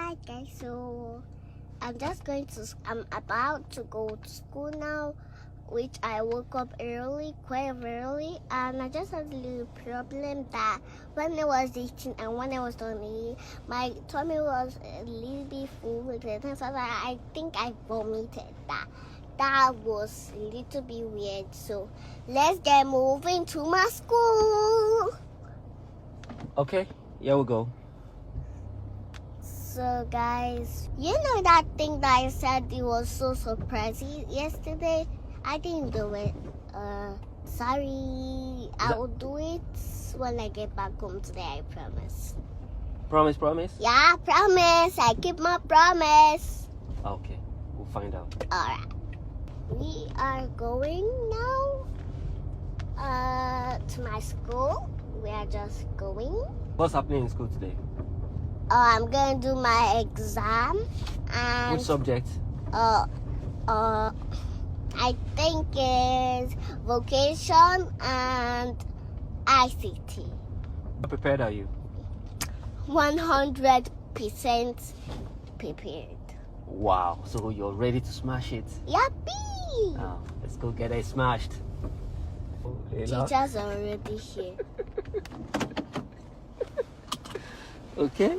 Hi guys, so I'm about to go to school now, which I woke up early, quite early, and I just had a little problem that when I was eating and when I was done eating, my tummy was a little bit full, and so I think I vomited. That was a little bit weird, so let's get moving to my school. Okay, here we go. So guys, you know that thing that I said it was so surprising yesterday? I didn't do it. Sorry. I will do it when I get back home today, I promise. Promise? Yeah, promise. I keep my promise. Okay, we'll find out. Alright. We are going now to my school. We are just going. What's happening in school today? I'm going to do my exam. And Which subject? I think it's Vocational and ICT. How prepared are you? 100% prepared. Wow, so you're ready to smash it? Yuppie! Let's go get it smashed. Teachers are already here. Okay.